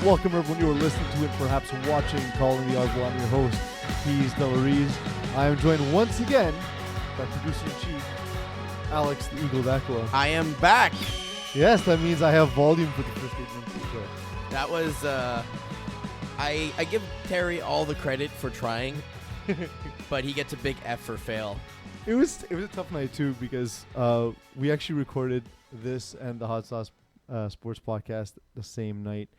Welcome everyone. You are listening to and perhaps watching Calling The Audible. I'm your host, Peeze, Della, Reeze. I am joined once again by producer-in-chief, Alex the Eagle Dakula. I am back. Yes, that means I have volume for the first 8 minutes of the show. That was, I give Terry all the credit for trying, but he gets a big F for fail. It was a tough night too because we actually recorded this and the Hot Sauce Sports podcast the same night.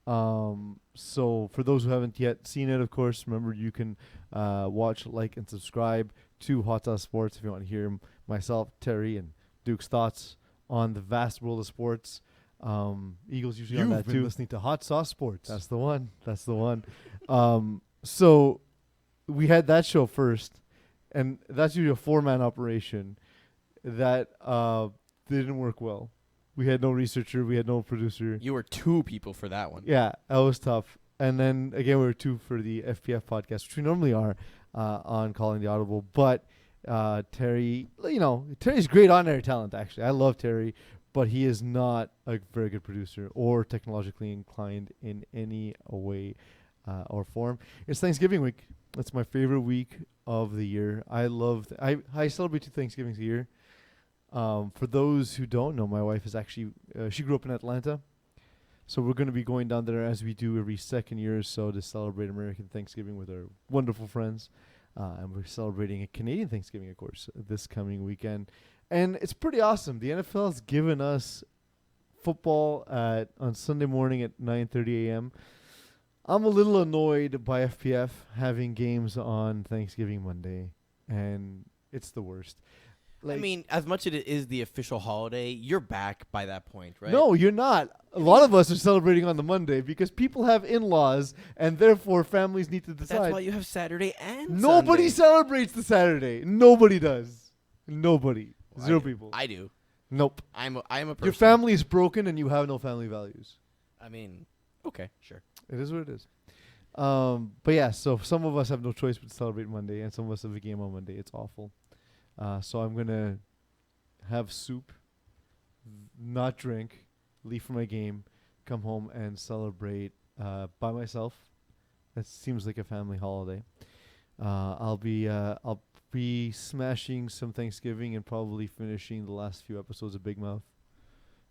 So for those who haven't yet seen it, of course, remember you can watch, like, and subscribe to Hot Sauce Sports if you want to hear myself, Terry, and Duke's thoughts on the vast world of sports. Eagles usually on that You've been too. listening to Hot Sauce Sports. That's the one. That's the one. So we had that show first, and that's usually a 4-man operation that didn't work well. We had no researcher. We had no producer. You were 2 people for that one. Yeah, that was tough. And then, again, we were 2 for the FPF podcast, which we normally are on Calling The Audible. But Terry, Terry's great on-air talent, actually. I love Terry, but he is not a very good producer or technologically inclined in any way or form. It's Thanksgiving week. It's my favorite week of the year. I celebrate 2 Thanksgivings a year. For those who don't know, my wife is actually, she grew up in Atlanta. So we're going to be going down there as we do every second year or so to celebrate American Thanksgiving with our wonderful friends. And we're celebrating a Canadian Thanksgiving, of course, this coming weekend. And it's pretty awesome. The NFL has given us football on Sunday morning at 9:30 a.m. I'm a little annoyed by FPF having games on Thanksgiving Monday, and it's the worst. I mean, as much as it is the official holiday, you're back by that point, right? No, you're not. A lot of us are celebrating on the Monday because people have in-laws, and therefore families need to decide. That's why you have Saturday and Nobody Sunday. celebrates the Saturday. Nobody does. Nobody. Well, Zero people. I do. Nope. I'm a person. Your family is broken, and you have no family values. I mean, okay, sure. It is what it is. But yeah, so some of us have no choice but to celebrate Monday, and some of us have a game on Monday. It's awful. So I'm going to have soup, not drink, leave for my game, come home and celebrate by myself. That seems like a family holiday. I'll be smashing some Thanksgiving and probably finishing the last few episodes of Big Mouth.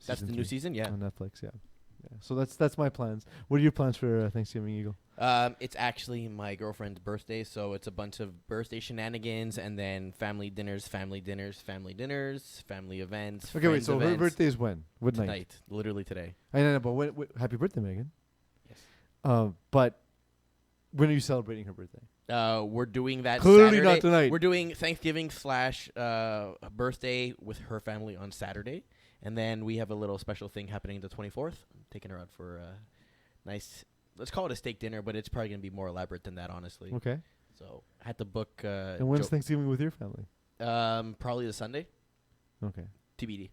That's the new season, yeah. On Netflix, yeah. So that's my plans. What are your plans for Thanksgiving, Eagle? It's actually my girlfriend's birthday, so it's a bunch of birthday shenanigans and then family dinners, family events. Okay, wait. So events. her birthday is when? What night? Tonight, literally today. I know, but when, happy birthday, Megan. Yes. But when are you celebrating her birthday? We're doing that Clearly Saturday. not tonight. We're doing Thanksgiving / birthday with her family on Saturday. And then we have a little special thing happening the 24th. I'm taking her out for a nice, let's call it a steak dinner, but it's probably going to be more elaborate than that, honestly. Okay. So I had to book. And when's Thanksgiving with your family? Probably the Sunday. Okay. TBD.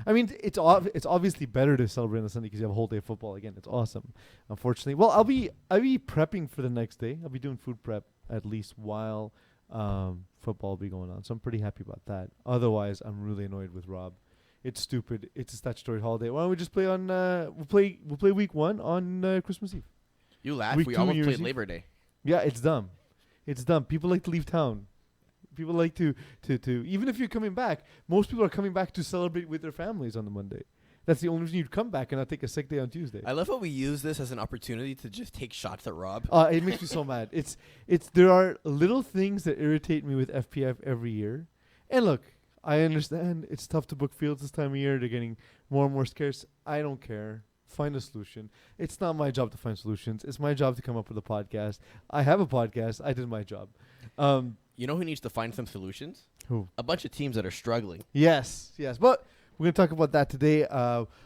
I mean, it's obviously better to celebrate on the Sunday because you have a whole day of football. Again, it's awesome. Unfortunately, well, I'll be prepping for the next day. I'll be doing food prep at least while football will be going on. So I'm pretty happy about that. Otherwise, I'm really annoyed with Rob. It's stupid. It's a statutory holiday. Why don't we just play on? We'll play week 1 on Christmas Eve. You laugh. Week We 2 almost New played Year's Eve. Labor Day. Yeah, it's dumb. It's dumb. People like to leave town. People like to even if you're coming back, most people are coming back to celebrate with their families on the Monday. That's the only reason you'd come back and not take a sick day on Tuesday. I love how we use this as an opportunity to just take shots at Rob. It makes me so mad. There are little things that irritate me with FPF every year. And look, I understand it's tough to book fields this time of year. They're getting more and more scarce. I don't care. Find a solution. It's not my job to find solutions. It's my job to come up with a podcast. I have a podcast. I did my job. You know who needs to find some solutions? Who? A bunch of teams that are struggling. Yes. But we're going to talk about that today.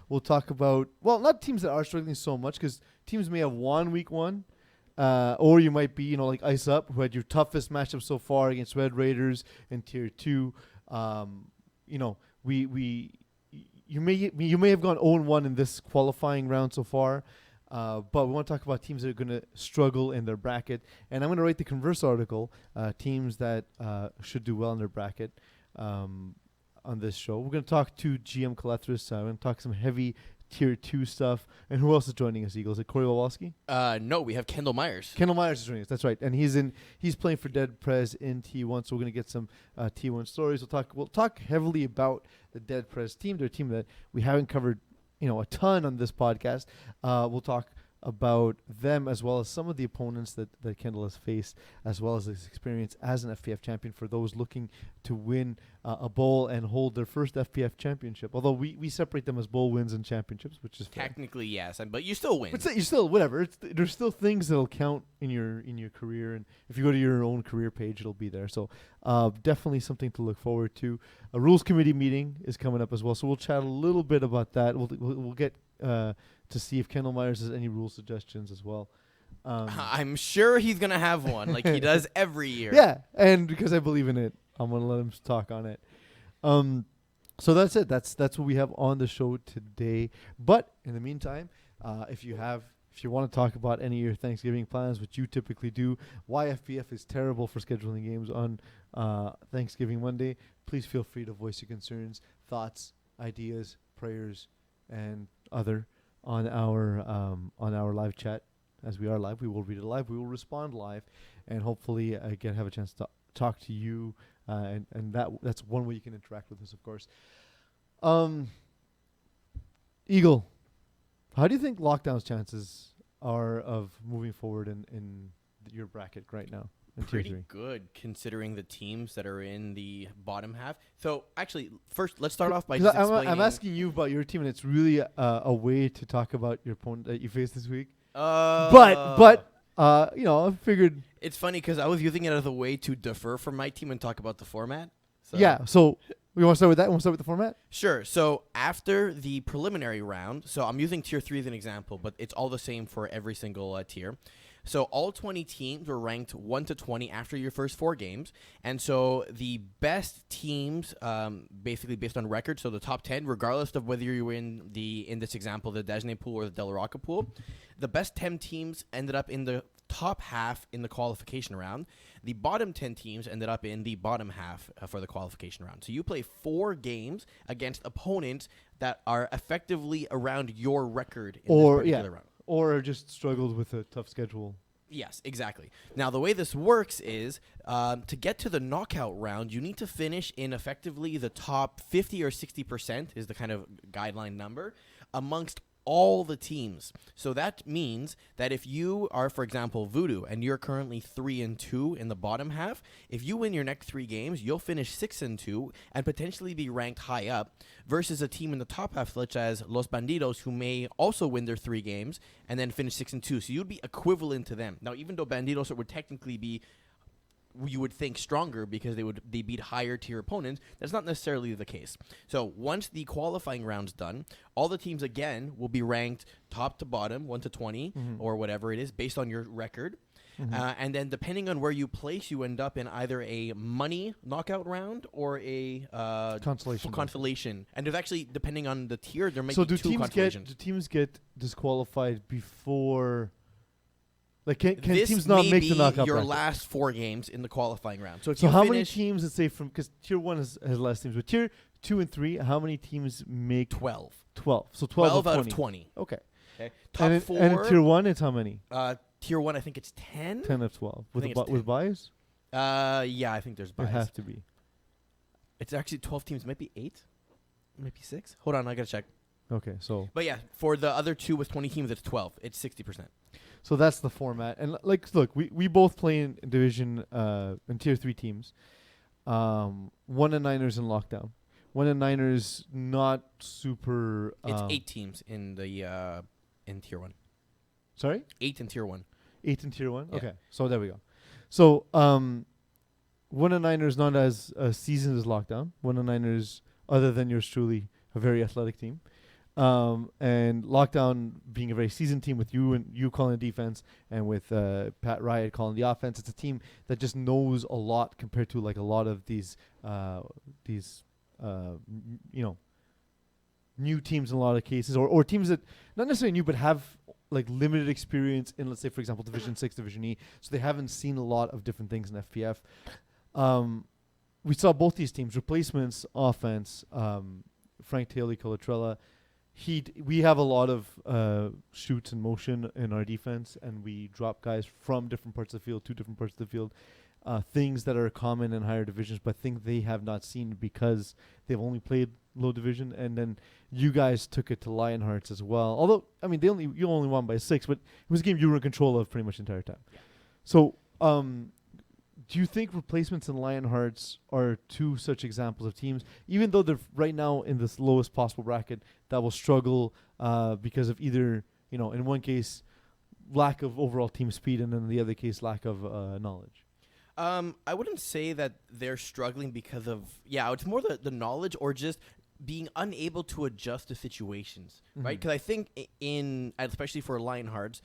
We'll talk about, well, not teams that are struggling so much because teams may have won week 1. Or you might be, like Ice Up, who had your toughest matchup so far against Red Raiders in Tier 2. You may have gone 0-1 in this qualifying round so far, but we want to talk about teams that are going to struggle in their bracket. And I'm going to write the converse article, teams that should do well in their bracket on this show. We're going to talk to GM Kolethras. We're going to talk some heavy Tier 2 stuff. And who else is joining us, Eagles? Is it Corey Wawalski? No, we have Kendal Myers. Kendal Myers is joining us. That's right. And he's playing for Dead Prez in T1, so we're going to get some T1 stories. We'll talk heavily about the Dead Prez team. They're a team that we haven't covered, a ton on this podcast. We'll talk about them as well as some of the opponents that Kendal has faced, as well as his experience as an FPF champion for those looking to win a bowl and hold their first FPF championship. Although we separate them as bowl wins and championships, which is fair. Technically, yes, but you still win. But you still, whatever. There's still things that'll count in your career, and if you go to your own career page, it'll be there. So definitely something to look forward to. A rules committee meeting is coming up as well, so we'll chat a little bit about that. We'll get to see if Kendal Myers has any rule suggestions as well. I'm sure he's going to have one, like he does every year. Yeah, and because I believe in it, I'm going to let him talk on it. So that's it. That's what we have on the show today. But in the meantime, if you want to talk about any of your Thanksgiving plans, which you typically do, why FPF is terrible for scheduling games on Thanksgiving Monday, please feel free to voice your concerns, thoughts, ideas, prayers, and other on our live chat. As we are live, we will read it live, we will respond live, and hopefully again have a chance to talk to you, and that's one way you can interact with us, of course. Eagle, how do you think Lockdown's chances are of moving forward in your bracket right now? Pretty good, considering the teams that are in the bottom half. So, actually, first, let's start off by just explaining. I'm asking you about your team, and it's really a way to talk about your opponent that you faced this week. But I figured... It's funny, because I was using it as a way to defer from my team and talk about the format. So. Yeah, so we want to start with that? Want to start with the format? Sure. So, after the preliminary round, so I'm using Tier 3 as an example, but it's all the same for every single tier. So all 20 teams were ranked 1 to 20 after your first 4 games. And so the best teams, basically based on record, so the top 10, regardless of whether you were in this example, the Desjardins pool or the Della pool, the best 10 teams ended up in the top half in the qualification round. The bottom 10 teams ended up in the bottom half for the qualification round. So you play 4 games against opponents that are effectively around your record in this particular round. Or just struggled with a tough schedule. Yes, exactly. Now, the way this works is to get to the knockout round, you need to finish in effectively the top 50 or 60% is the kind of guideline number amongst all the teams. So that means that if you are, for example, Voodoo, and you're currently 3-2 in the bottom half, if you win your next 3 games, you'll finish 6-2 and potentially be ranked high up versus a team in the top half, such as Los Bandidos, who may also win their 3 games and then finish 6-2. So you'd be equivalent to them. Now, even though Bandidos would technically be, you would think, stronger because they beat higher tier opponents, that's not necessarily the case. So once the qualifying round's done, all the teams again will be ranked top to bottom, 1 to 20 or whatever it is based on your record. And then depending on where you place, you end up in either a money knockout round or a consolation. And there's actually, depending on the tier, there might be 2 consolations. Do teams get disqualified before... Like, can teams not make the knockout your bracket? last 4 games in the qualifying round. So how many teams, let's say, because Tier 1 has less teams, but Tier 2 and 3, how many teams make... 12. 12. So 12 out of 20. Okay. Top 4... And in Tier 1, it's how many? Tier 1, I think it's 10. 10 of 12. With buys? Yeah, I think there's buys. It have to be. It's actually 12 teams. Might be 8. Might be 6. Hold on, I got to check. Okay, so... But yeah, for the other 2 with 20 teams, it's 12. It's 60%. So that's the format. And look, we both play in Division in Tier 3 teams. 1 and Niners in Lockdown. 1 and Niners not super... it's 8 teams in the in Tier 1. Sorry? 8 in Tier 1. 8 in Tier 1? Yeah. Okay, so there we go. So 1 and Niners not as seasoned as Lockdown. 1 and Niners, other than yours truly, a very athletic team. And Lockdown being a very seasoned team with you calling the defense and with Pat Riot calling the offense. It's a team that just knows a lot compared to like a lot of these new teams in a lot of cases, or teams that not necessarily new but have like limited experience in, let's say, for example, Division 6, Division E, so they haven't seen a lot of different things in FPF. We saw both these teams, replacements, offense, Frank Taylor, Kolethras, we have a lot of shoots in motion in our defense, and we drop guys from different parts of the field to different parts of the field. Things that are common in higher divisions, but things they have not seen because they've only played low division. And then you guys took it to Lionhearts as well. Although, I mean, you only won by 6, but it was a game you were in control of pretty much the entire time. Yeah. So, do you think replacements in Lionhearts are two such examples of teams, even though they're right now in this lowest possible bracket, that will struggle because of either, in one case, lack of overall team speed, and then in the other case, lack of knowledge? I wouldn't say that they're struggling because of it's more the knowledge or just being unable to adjust to situations, right? Because I think especially for Lionhearts,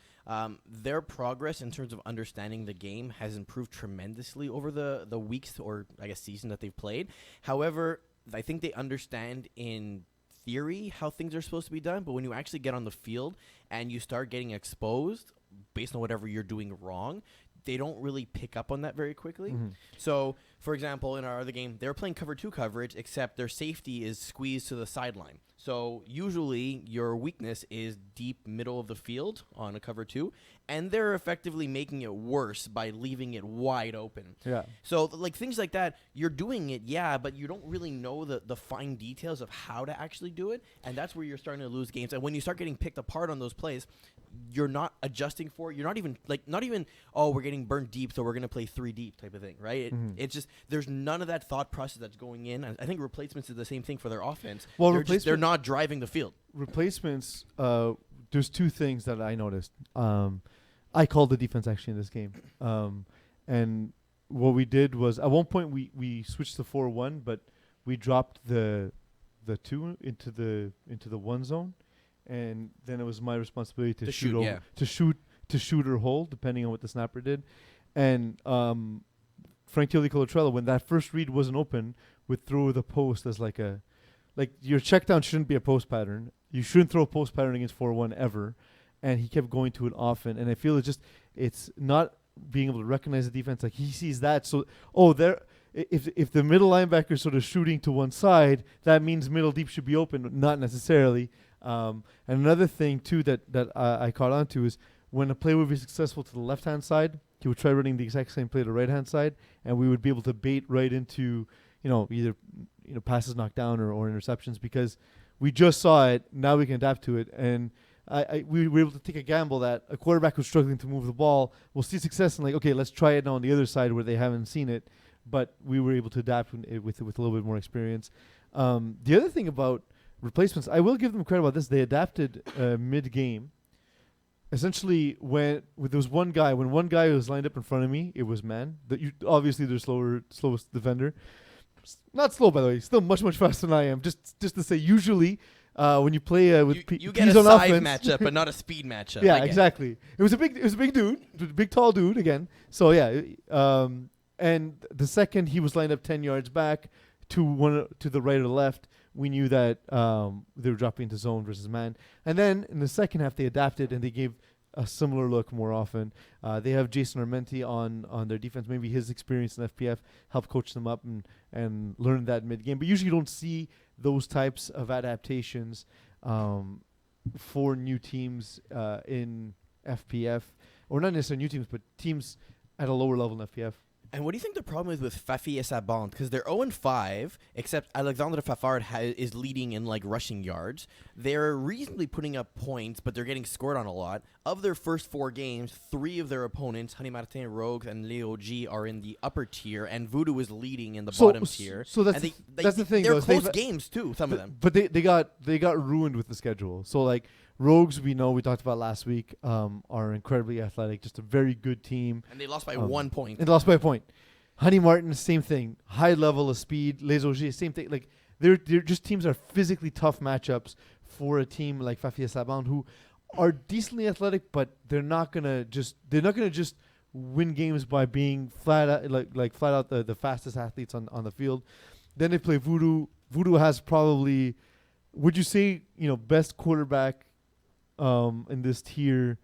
their progress in terms of understanding the game has improved tremendously over the weeks or I guess season that they've played. However, I think they understand in theory how things are supposed to be done, but when you actually get on the field and you start getting exposed based on whatever you're doing wrong, they don't really pick up on that very quickly. So, for example, in our other game, they were playing cover 2 coverage, except their safety is squeezed to the sideline. So usually your weakness is deep middle of the field on a cover 2, and they're effectively making it worse by leaving it wide open. Yeah. So like things like that, you're doing it, but you don't really know the fine details of how to actually do it, and that's where you're starting to lose games. And when you start getting picked apart on those plays, you're not adjusting for it. You're not even we're getting burned deep, so we're going to play 3 deep type of thing, right? It's just there's none of that thought process that's going in. I think replacements is the same thing for their offense. Well, they're not driving the field. Replacements, there's 2 things that I noticed. I called the defense actually in this game. And what we did was at one point we switched to 4-1, but we dropped the 2 into the 1 zone. And then it was my responsibility to shoot or hold, depending on what the snapper did. And Frank Kolethras, when that first read wasn't open, would throw the post as like your check down shouldn't be a post pattern. You shouldn't throw a post pattern against 4-1 ever. And he kept going to it often. And I feel it's not being able to recognize the defense. Like he sees that. So, if the middle linebacker is sort of shooting to one side, that means middle deep should be open. Not necessarily. And another thing too that I caught on to is when a play would be successful to the left-hand side, he would try running the exact same play to the right-hand side, and we would be able to bait right into either passes knocked down or interceptions because we just saw it. Now we can adapt to it, and we were able to take a gamble that a quarterback who's struggling to move the ball will see success and okay, let's try it now on the other side where they haven't seen it, but we were able to adapt with a little bit more experience. The other thing about replacements, I will give them credit about this. They adapted mid-game. Essentially, when one guy was lined up in front of me, it was man. Obviously, their slowest defender. Not slow, by the way. Still much faster than I am. Just to say, usually when you play with you Peeze get a on size offense, matchup, but not a speed matchup. Yeah, exactly. It was a big dude, big tall dude again. So yeah, and the second he was lined up 10 yards back to the right or the left, we knew that they were dropping into zone versus man. And then in the second half, they adapted and they gave a similar look more often. They have Jason Armenti on their defense. Maybe his experience in FPF helped coach them up and learn that mid-game. But usually you don't see those types of adaptations for new teams in FPF. Or not necessarily new teams, but teams at a lower level in FPF. And what do you think the problem is with Fafi et Sabant? Because they're 0-5, except Alexandre Fafard is leading in rushing yards. They're reasonably putting up points, but they're getting scored on a lot. Of their first 4 games, 3 of their opponents, Honey Martin, Rogues, and Leo G, are in the upper tier, and Voodoo is leading in the bottom tier. So that's the thing. They're close games too. Some of them, but they got ruined with the schedule. So Rogues, we talked about last week, are incredibly athletic, just a very good team. And they lost by 1 point. And they lost by a point. Honey Martin, same thing. High level of speed. Les Augiers, same thing. They're just teams that are physically tough matchups for a team like Fafi et Sabant, who are decently athletic, but they're not gonna just win games by being flat out the fastest athletes on the field. Then they play Voodoo. Voodoo has probably, would you say, best quarterback in this tier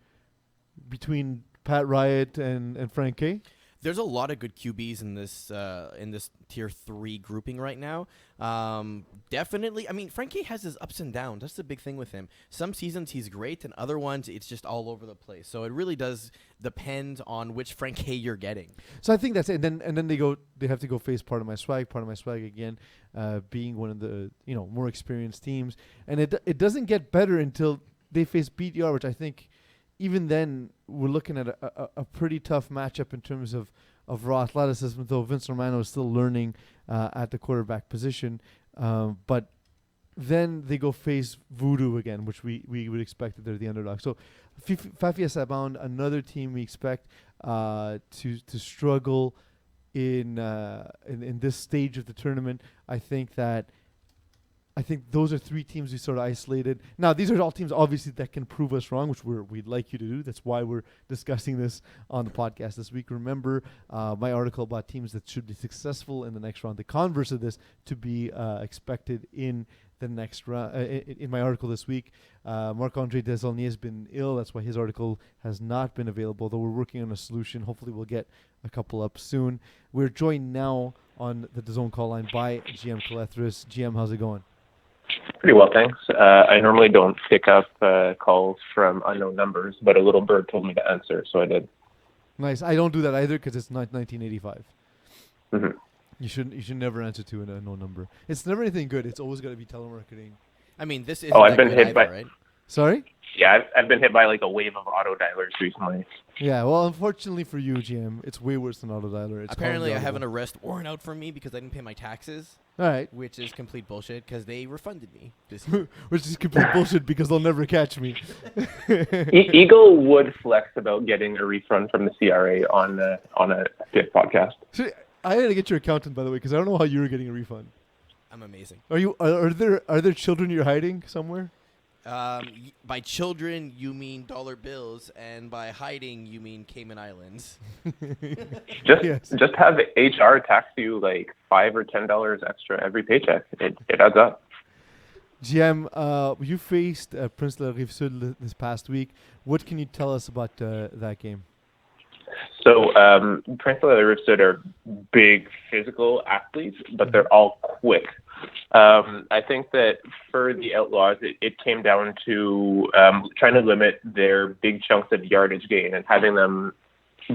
between Pat Riot and Frank K? There's a lot of good QBs in this tier 3 grouping right now. Definitely. I mean, Frankie has his ups and downs. That's the big thing with him. Some seasons he's great, and other ones it's just all over the place. So it really does depend on which Frankie you're getting. So I think that's it. And then they have to go face Part of My Swag again, being one of the more experienced teams, and it doesn't get better until they face BDR, which I think. Even then, we're looking at a pretty tough matchup in terms of raw athleticism, though Vince Romano is still learning at the quarterback position. But then they go face Voodoo again, which we would expect that they're the underdog. So Fafia Sabound, another team we expect to struggle in this stage of the tournament. I think those are three teams we sort of isolated. Now, these are all teams, obviously, that can prove us wrong, which we'd like you to do. That's why we're discussing this on the podcast this week. Remember my article about teams that should be successful in the next round. The converse of this to be expected in the next round. In my article this week, Marc-Andre Desaulniers has been ill. That's why his article has not been available, though we're working on a solution. Hopefully we'll get a couple up soon. We're joined now on the DAZN call line by GM Kolethras. GM, how's it going? Pretty well, thanks. I normally don't pick up calls from unknown numbers, but a little bird told me to answer, so I did. Nice. I don't do that either because it's not 1985. Mm-hmm. You should never answer to a no number. It's never anything good. It's always got to be telemarketing. I mean, this is I've been hit by right? Sorry? Yeah, I've been hit by like a wave of auto dialers recently. Yeah, well, unfortunately for you, GM, it's way worse than auto dialer. Apparently, I have an arrest warrant out for me because I didn't pay my taxes. All right. Which is complete bullshit because they refunded me. Which is complete bullshit because they'll never catch me. Eagle would flex about getting a refund from the CRA on a FPF podcast. So, I had to get your accountant, by the way, because I don't know how you're getting a refund. I'm amazing. Are there children you're hiding somewhere? By children, you mean dollar bills, and by hiding, you mean Cayman Islands. Just have HR tax you like $5 or $10 extra every paycheck. It adds up. GM, you faced Prince de la Rive Sud this past week. What can you tell us about that game? So Prince de la Rive Sud are big physical athletes, but they're all quick. I think that for the Outlaws, it came down to trying to limit their big chunks of yardage gain and having them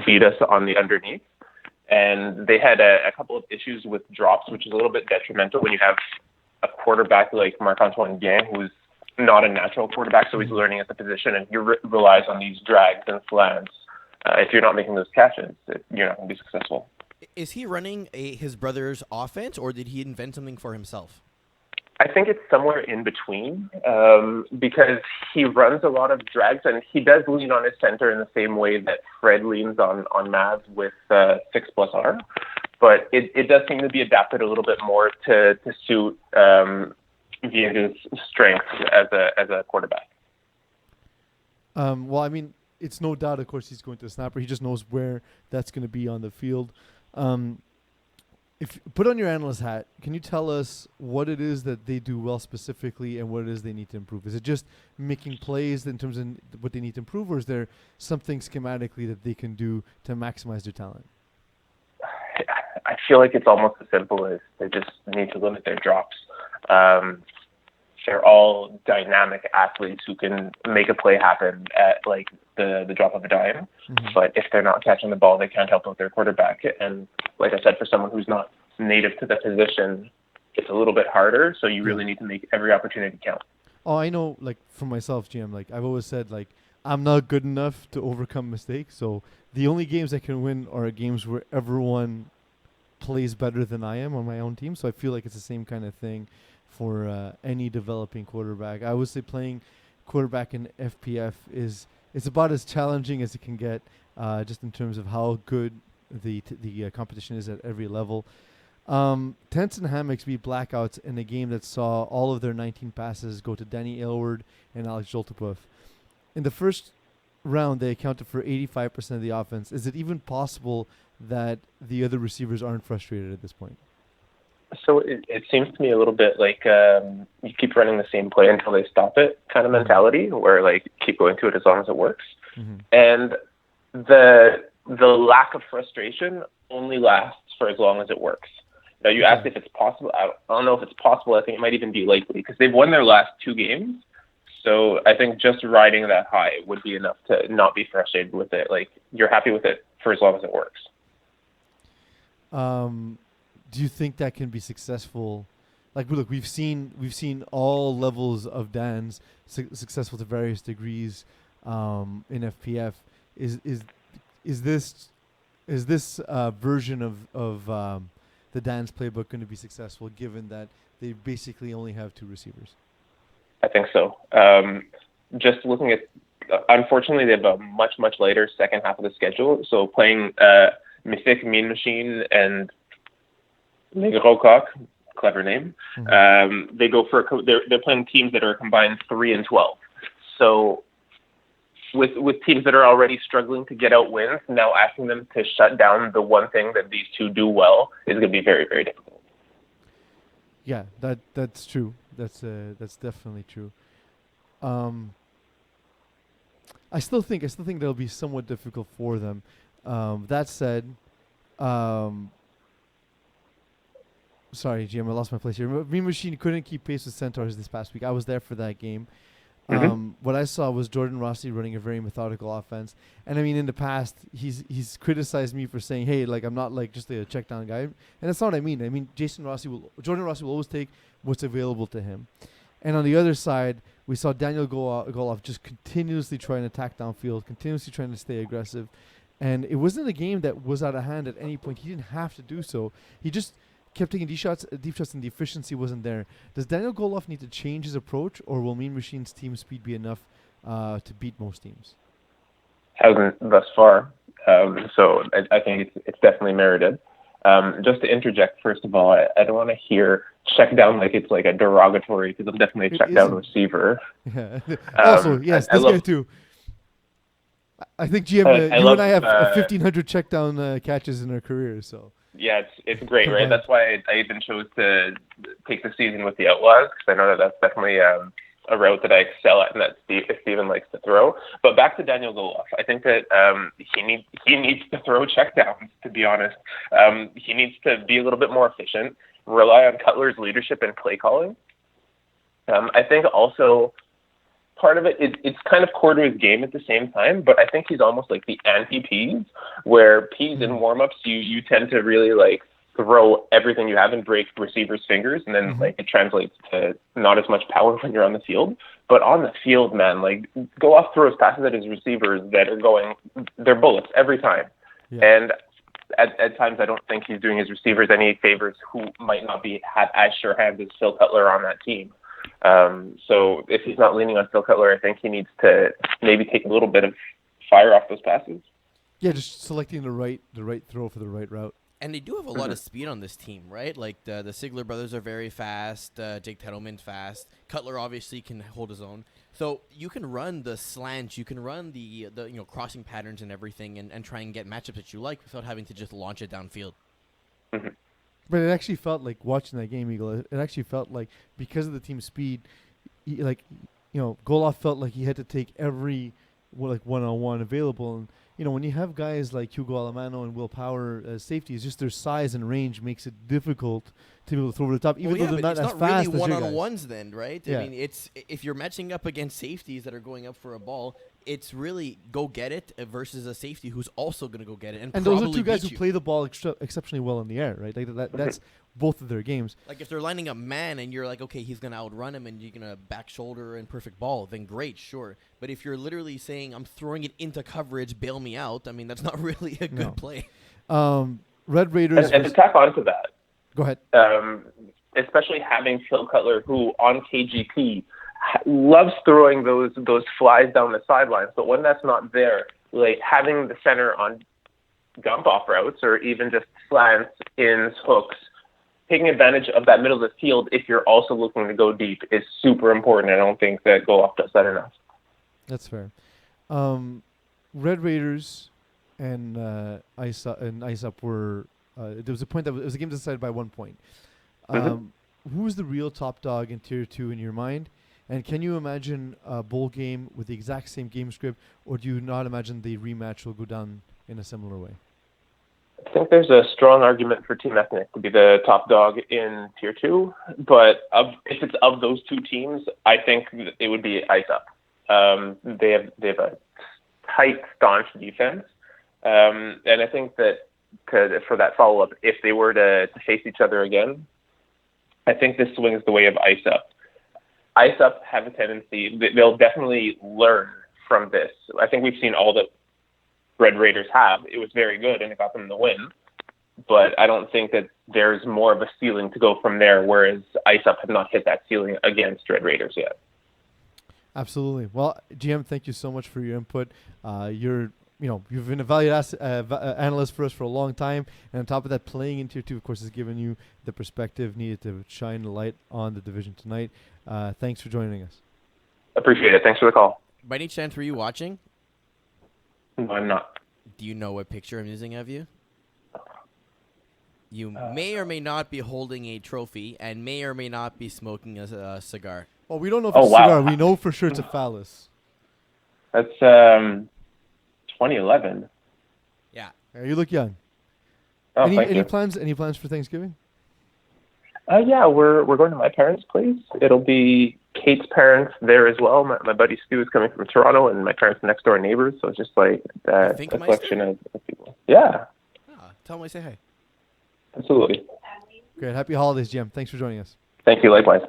beat us on the underneath. And they had a couple of issues with drops, which is a little bit detrimental when you have a quarterback like Marc-Antoine Guin, who's not a natural quarterback, so he's learning at the position, and he relies on these drags and slants. If you're not making those catches, you're not going to be successful. Is he running his brother's offense, or did he invent something for himself? I think it's somewhere in between because he runs a lot of drags, and he does lean on his center in the same way that Fred leans on Mavs with 6+R. But it does seem to be adapted a little bit more to suit Villa's strengths as a quarterback. Well, I mean, it's no doubt, of course, he's going to the snapper. He just knows where that's going to be on the field. If put on your analyst hat, can you tell us what it is that they do well specifically and what it is they need to improve? Is it just making plays in terms of what they need to improve, or is there something schematically that they can do to maximize their talent? I feel like it's almost as simple as they just need to limit their drops. They're all dynamic athletes who can make a play happen at like the drop of a dime. Mm-hmm. But if they're not catching the ball, they can't help out their quarterback. And like I said, for someone who's not native to the position, it's a little bit harder. So you really need to make every opportunity count. Oh, I know, like for myself, GM, like I've always said, like I'm not good enough to overcome mistakes. So the only games I can win are games where everyone plays better than I am on my own team. So I feel like it's the same kind of thing for any developing quarterback. I would say playing quarterback in FPF it's about as challenging as it can get, just in terms of how good the competition is at every level. Tents and Hammocks beat Blackouts in a game that saw all of their 19 passes go to Danny Aylward and Alex Joltapov. In the first round, they accounted for 85% of the offense. Is it even possible that the other receivers aren't frustrated at this point? So it seems to me a little bit like you keep running the same play until they stop it kind of mentality, where like keep going to it as long as it works. Mm-hmm. And the the lack of frustration only lasts for as long as it works. Now, you asked if it's possible. I don't know if it's possible. I think it might even be likely because they've won their last 2 games. So I think just riding that high would be enough to not be frustrated with it. Like, you're happy with it for as long as it works. Do you think that can be successful? Like, look, we've seen all levels of Dans successful to various degrees in FPF. Is this version of the Dans playbook going to be successful, given that they basically only have 2 receivers? I think so. Just looking at, unfortunately, they have a much later second half of the schedule. So playing Mythic, Mean Machine, and Rocock, clever name. Mm-hmm. They go for they're playing teams that are combined 3-12. So with teams that are already struggling to get out wins, now asking them to shut down the one thing that these 2 do well is going to be very, very difficult. Yeah, that's true. That's definitely true. I still think that'll be somewhat difficult for them. That said, sorry, GM, I lost my place here. Mean Machine couldn't keep pace with Centaurs this past week. I was there for that game. What I saw was Jordan Rossi running a very methodical offense. And I mean, in the past, he's criticized me for saying, hey, like, I'm not like just a check down guy. And that's not what I mean. I mean, Jordan Rossi will always take what's available to him. And on the other side, we saw Daniel Goloff just continuously trying to attack downfield, continuously trying to stay aggressive. And it wasn't a game that was out of hand at any point. He didn't have to do so. He just kept taking deep shots, and the efficiency wasn't there. Does Daniel Goloff need to change his approach, or will Mean Machine's team speed be enough to beat most teams? Hasn't thus far. So I think it's definitely merited. Just to interject, first of all, I don't want to hear check down like it's like a derogatory, because I'm definitely a check down receiver. Yeah. Also, yes, this guy too. I think GM, you and I have 1,500 check down catches in our careers. So yeah, it's great, right? That's why I even chose to take the season with the Outlaws, because I know that's definitely a route that I excel at and that Steven likes to throw. But back to Daniel Goloff, I think that he needs to throw checkdowns, to be honest. He needs to be a little bit more efficient, rely on Cutler's leadership and play calling. I think also part of it's kind of core to his game at the same time, but I think he's almost like the anti-Peeze, where Peeze in warm-ups, you tend to really like throw everything you have and break receivers' fingers, and then like it translates to not as much power when you're on the field. But on the field, man, like Goloff throws passes at his receivers that are they're bullets every time. Yeah. And at times I don't think he's doing his receivers any favors who might not have as sure hands as Phil Cutler on that team. So if he's not leaning on Phil Cutler, I think he needs to maybe take a little bit of fire off those passes. Yeah, just selecting the right throw for the right route. And they do have a lot of speed on this team, right? Like the Sigler brothers are very fast. Jake Tettleman's fast. Cutler obviously can hold his own. So you can run the slants, you can run the crossing patterns and everything, and try and get matchups that you like without having to just launch it downfield. Mm-hmm. But it actually felt like watching that game, Eagle. It actually felt like because of the team speed, Goloff felt like he had to take every one-on-one available. And when you have guys like Hugo Alemano and Will Power as safeties, just their size and range makes it difficult to be able to throw over the top, even though they're not as fast as your guys. It's not really one-on-ones then, right? Yeah. I mean, it's if you're matching up against safeties that are going up for a ball, it's really go get it versus a safety who's also going to go get it. And those are two guys who play the ball exceptionally well in the air, right? Like that's both of their games. Like if they're lining up man and you're like, okay, he's going to outrun him and you're going to back shoulder and perfect ball, then great, sure. But if you're literally saying, I'm throwing it into coverage, bail me out, I mean, that's not really a good play. Red Raiders. And to tack on to that. Go ahead. Especially having Phil Cutler, who on KGP loves throwing those flies down the sidelines, but when that's not there, like having the center on dump off routes or even just slants, ins, hooks, taking advantage of that middle of the field if you're also looking to go deep is super important. I don't think that Goloff does that enough. That's fair. Red Raiders and Ice Up were there was a point that it was a game decided by 1 point. Who's the real top dog in Tier 2 in your mind? And can you imagine a bowl game with the exact same game script, or do you not imagine the rematch will go down in a similar way? I think there's a strong argument for Team Ethnic to be the top dog in Tier 2, but if it's of those two teams, I think it would be Ice Up. They have a tight, staunch defense, and I think that for that follow-up, if they were to face each other again, I think this swings the way of Ice Up. Ice Up have a tendency, they'll definitely learn from this. I think we've seen all that Red Raiders have. It was very good, and it got them the win. But I don't think that there's more of a ceiling to go from there, whereas Ice Up have not hit that ceiling against Red Raiders yet. Absolutely. Well, GM, thank you so much for your input. You've been a valued analyst for us for a long time, and on top of that, playing in Tier 2, of course, has given you the perspective needed to shine a light on the division tonight. Thanks for joining us. Appreciate it. Thanks for the call. By any chance, were you watching? No, I'm not. Do you know what picture I'm using of you? You may or may not be holding a trophy and may or may not be smoking a cigar. Well, we don't know if it's a cigar. We know for sure it's a phallus. That's 2011. Yeah. You look young. Oh, any plans for Thanksgiving? Yeah, we're going to my parents' place. It'll be Kate's parents there as well. My buddy Stu is coming from Toronto, and my parents are next door neighbors. So it's just like a collection of people. Yeah. Tell them I say hi. Absolutely. Great. Happy holidays, Jim. Thanks for joining us. Thank you. Likewise.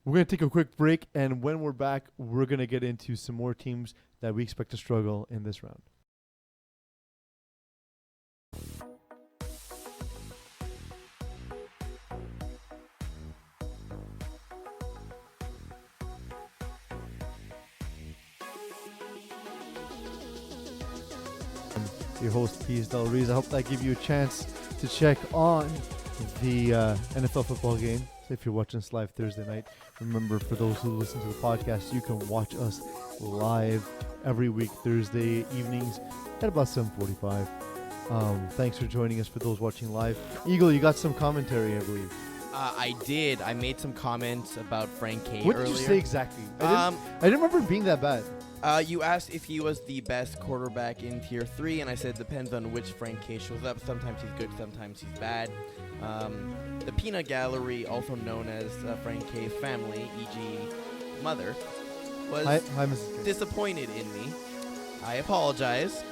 We're going to take a quick break, and when we're back, we're going to get into some more teams that we expect to struggle in this round. Your host, Peeze, Della, Reeze. I hope that gave you a chance to check on the NFL football game. If you're watching us live Thursday night, remember, for those who listen to the podcast, you can watch us live every week Thursday evenings at about 7:45. Thanks for joining us for those watching live. Eagle, you got some commentary, I believe. I did. I made some comments about Frank K. What earlier. did you say exactly? I didn't remember it being that bad. You asked if he was the best quarterback in Tier 3, and I said depends on which Frank K shows up. Sometimes he's good, sometimes he's bad. The Peanut Gallery, also known as Frank K's family, e.g. mother, was disappointed in me. I apologize.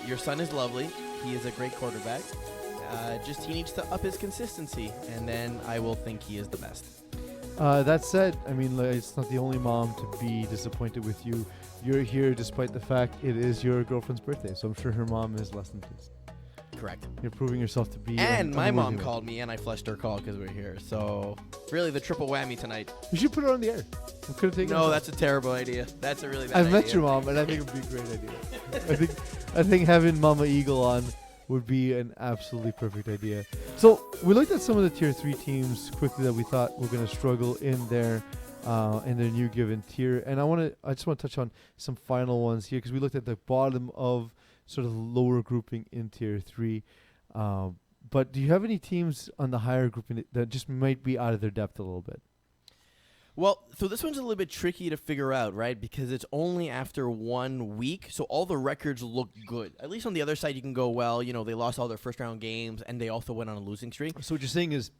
Your son is lovely. He is a great quarterback. Just he needs to up his consistency, and then I will think he is the best. That said, I mean, it's not the only mom to be disappointed with you. You're here despite the fact it is your girlfriend's birthday, so I'm sure her mom is less than pleased. Correct. You're proving yourself to be. And my mom called me, and I flushed her call because we're here. So really, the triple whammy tonight. You should put her on the air. We could have taken. No, that's a terrible idea. That's a really bad idea. I've met your mom, and I think it would be a great idea. I think having Mama Eagle on would be an absolutely perfect idea. So we looked at some of the Tier 3 teams quickly that we thought were going to struggle in their new given tier, and I just want to touch on some final ones here because we looked at the bottom of sort of lower grouping in Tier 3. But do you have any teams on the higher grouping that just might be out of their depth a little bit? Well, so this one's a little bit tricky to figure out, right? Because it's only after 1 week, so all the records look good. At least on the other side, you can go, well, they lost all their first-round games, and they also went on a losing streak. So what you're saying is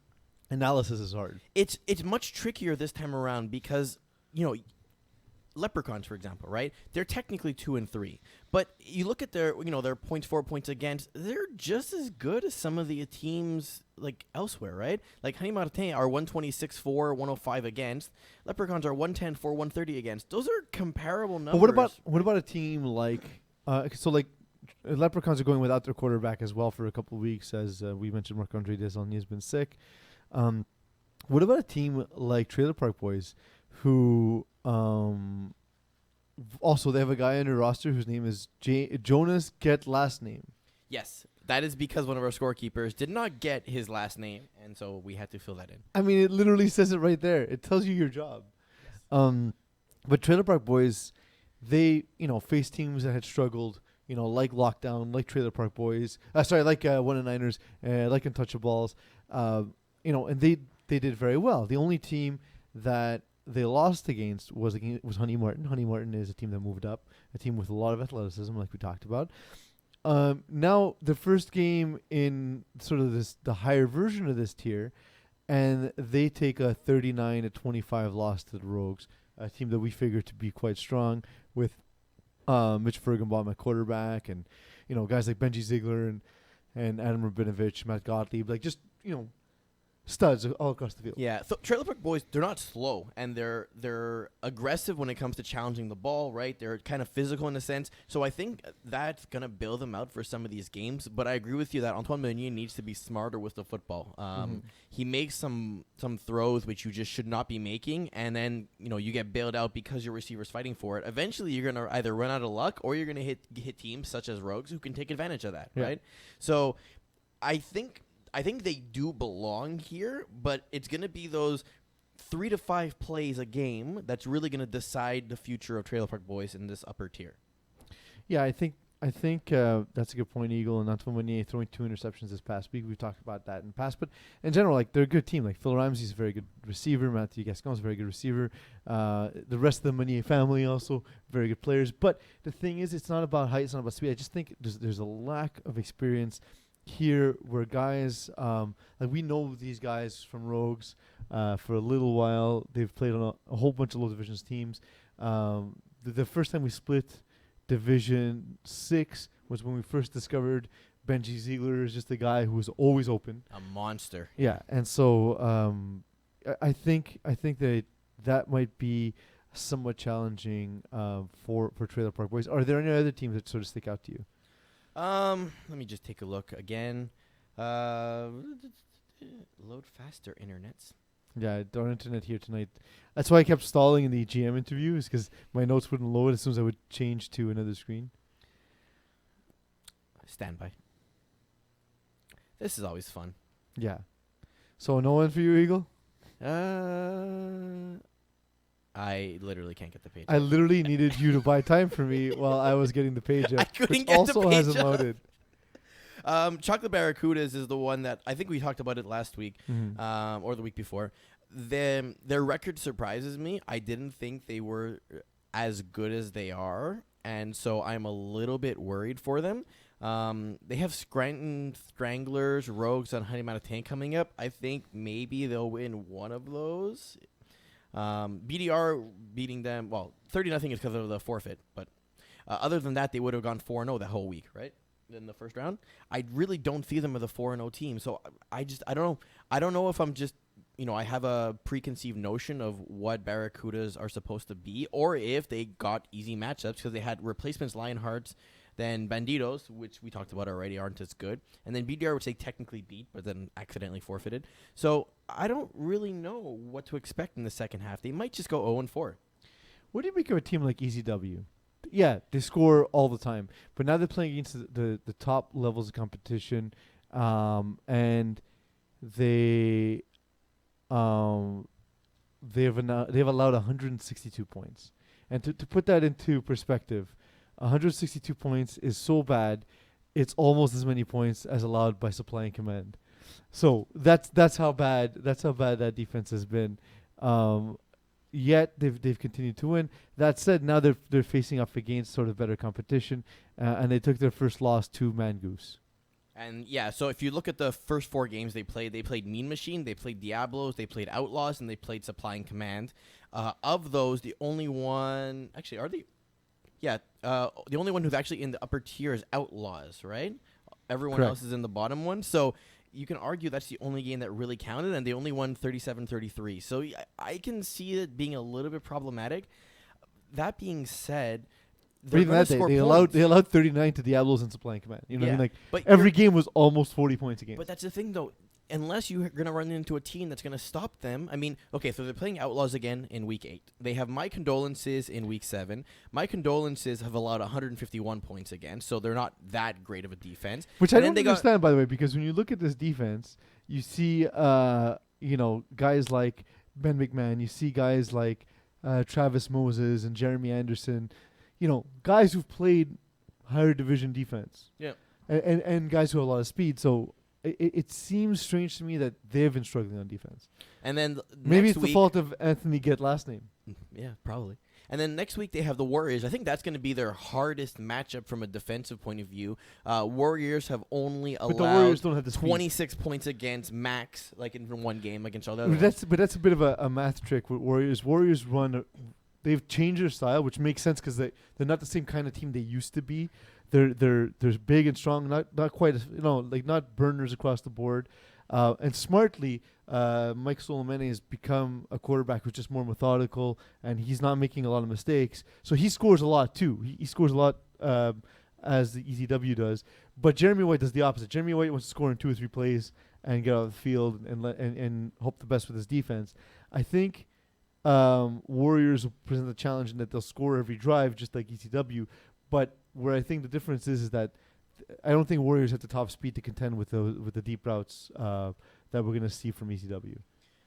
analysis is hard. It's much trickier this time around because, Leprechauns, for example, right? They're technically 2 and 3, but you look at their points for, points against. They're just as good as some of the teams like elsewhere, right? Like Honey Martin are 126 for, 105 against. Leprechauns are 110 for, 130 against. Those are comparable numbers. But what about a team like Leprechauns are going without their quarterback as well for a couple of weeks, as we mentioned. Marc-Andre Desaulniers has been sick. What about a team like Trailer Park Boys, who also they have a guy on their roster whose name is Jonas Get last name? Yes, that is because one of our scorekeepers did not get his last name, and so we had to fill that in. I mean, it literally says it right there. It tells you your job. Yes. But Trailer Park Boys, they face teams that had struggled, like Lockdown, like Trailer Park Boys. Like One and Niners, like Untouchables. And they did very well. The only team that they lost against was Honey Martin. Honey Martin is a team that moved up, a team with a lot of athleticism, like we talked about. now the first game in sort of the higher version of this tier, and they take a 39-25 loss to the Rogues, a team that we figure to be quite strong with Mitch Fergenbaum at quarterback, and guys like Benji Ziegler and Adam Rabinovich, Matt Gottlieb, like just studs all across the field. Yeah, so Trailer Park Boys, they're not slow, and they're aggressive when it comes to challenging the ball, right? They're kind of physical in a sense. So I think that's going to bail them out for some of these games. But I agree with you that Antoine Meunier needs to be smarter with the football. He makes some throws which you just should not be making, and then you get bailed out because your receiver's fighting for it. Eventually, you're going to either run out of luck or you're going to hit teams such as Rogues who can take advantage of that, right? So I think they do belong here, but it's going to be those 3 to 5 plays a game that's really going to decide the future of Trailer Park Boys in this upper tier. Yeah, I think that's a good point, Eagle. And Antoine Meunier throwing 2 interceptions this past week. We've talked about that in the past. But in general, like, they're a good team. Like, Phil Ramsey's a very good receiver. Matthew Gascon's a very good receiver. The rest of the Meunier family also very good players. But the thing is, it's not about height. It's not about speed. I just think there's a lack of experience here where guys, like we know these guys from Rogues for a little while. They've played on a whole bunch of low divisions teams. The first time we split Division 6 was when we first discovered Benji Ziegler is just a guy who was always open. A monster. Yeah, and so I think that might be somewhat challenging for Trailer Park Boys. Are there any other teams that sort of stick out to you? Let me just take a look again. Load faster, internets. Yeah, our internet here tonight. That's why I kept stalling in the GM interviews, because my notes wouldn't load as soon as I would change to another screen. Standby. This is always fun. Yeah. So no one for you, Eagle? I literally can't get the page. I literally needed you to buy time for me while I was getting the page up. I couldn't which get also the page hasn't up. loaded. Chocolate Barracudas is the one that I think we talked about it last week, or the week before. Their record surprises me. I didn't think they were as good as they are, and so I'm a little bit worried for them. They have Scranton Stranglers, Rogues, and Honey Mountain coming up. I think maybe they'll win one of those. BDR beating them, 30-0 is because of the forfeit, but other than that, they would have gone 4-0 that whole week, right? In the first round. I really don't see them as a 4-0 team, so I don't know. I don't know if I'm just, I have a preconceived notion of what Barracudas are supposed to be, or if they got easy matchups because they had replacements Lionhearts, then Banditos, which we talked about already, aren't as good, and then BDR, which they technically beat, but then accidentally forfeited. So I don't really know what to expect in the second half. They might just go 0-4. What do you make of a team like EZW? Yeah, they score all the time, but now they're playing against the top levels of competition, and they have allowed 162 points. And to put that into perspective, 162 points is so bad, it's almost as many points as allowed by Supply and Command. So that's how bad that defense has been. Yet they've continued to win. That said, now they're facing up against sort of better competition, and they took their first loss to Mangoose. And yeah, so if you look at the first 4 games they played Mean Machine, they played Diablos, they played Outlaws, and they played Supply and Command. Of those, the only one actually are they? Yeah, the only one who's actually in the upper tier is Outlaws, right? Everyone Correct. else is in the bottom one. So you can argue that's the only game that really counted, and they only won 37-33. So I can see it being a little bit problematic. That being said, they're going to score they points. allowed 39 to Diablos and Supply and Command. You know what I Yeah, mean? but Every game was almost 40 points a game. But that's the thing, though. Unless you're going to run into a team that's going to stop them. I mean, okay, so they're playing Outlaws again in Week 8. They have My Condolences in Week 7. My Condolences have allowed 151 points again, so they're not that great of a defense. Which And I then don't understand, by the way, because when you look at this defense, you see, guys like Ben McMahon, you see guys like Travis Moses and Jeremy Anderson, guys who've played higher division defense. Yeah. And guys who have a lot of speed. So it seems strange to me that they've been struggling on defense. And then Maybe next it's week, the fault of Anthony Get last name. Yeah, probably. And then next week they have the Warriors. I think that's going to be their hardest matchup from a defensive point of view. Warriors have only But the Warriors don't have allowed the speed. 26 points against max, like in one game against all the other ones. But that's a bit of a math trick with Warriors. Warriors they've changed their style, which makes sense because they're not the same kind of team they used to be. They're big and strong, not quite as, like not burners across the board. And smartly, Mike Solomene has become a quarterback who's just more methodical, and he's not making a lot of mistakes. So he scores a lot too. He scores a lot as the ECW does. But Jeremy White does the opposite. Jeremy White wants to score in 2 or 3 plays and get out of the field and hope the best with his defense. I think Warriors will present the challenge in that they'll score every drive just like ECW. But where I think the difference is that I don't think Warriors have the top speed to contend with the deep routes that we're going to see from ECW.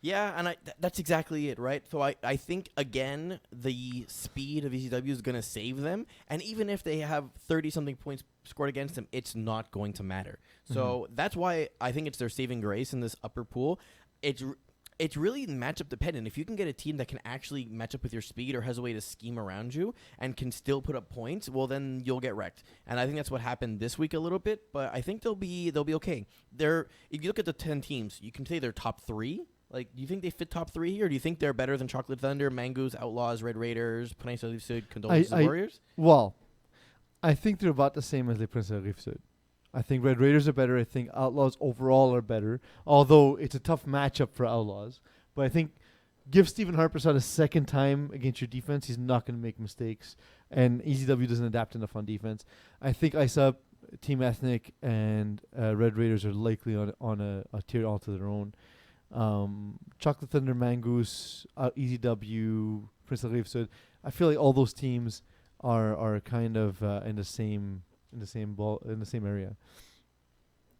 Yeah, and that's exactly it, right? So I think, again, the speed of ECW is going to save them. And even if they have 30-something points scored against them, it's not going to matter. So that's why I think it's their saving grace in this upper pool. It's really matchup dependent. If you can get a team that can actually match up with your speed or has a way to scheme around you and can still put up points, well, then you'll get wrecked. And I think that's what happened this week a little bit, but I think they'll be okay. If you look at the 10 teams, you can say they're top 3. Like, do you think they fit top 3 here? Or do you think they're better than Chocolate Thunder, Mangoose, Outlaws, Red Raiders, Prince of Sud, Condolences, Warriors? Well, I think they're about the same as the Prince of Sud. I think Red Raiders are better. I think Outlaws overall are better, although it's a tough matchup for Outlaws. But I think give Stephen Harpersad a second time against your defense. He's not going to make mistakes. And ECW doesn't adapt enough on defense. I think ISUP, Team Ethnic, and Red Raiders are likely on a tier all to their own. Chocolate Thunder, Mangoose, ECW, Prince of Sud. I feel like all those teams are kind of in the same area.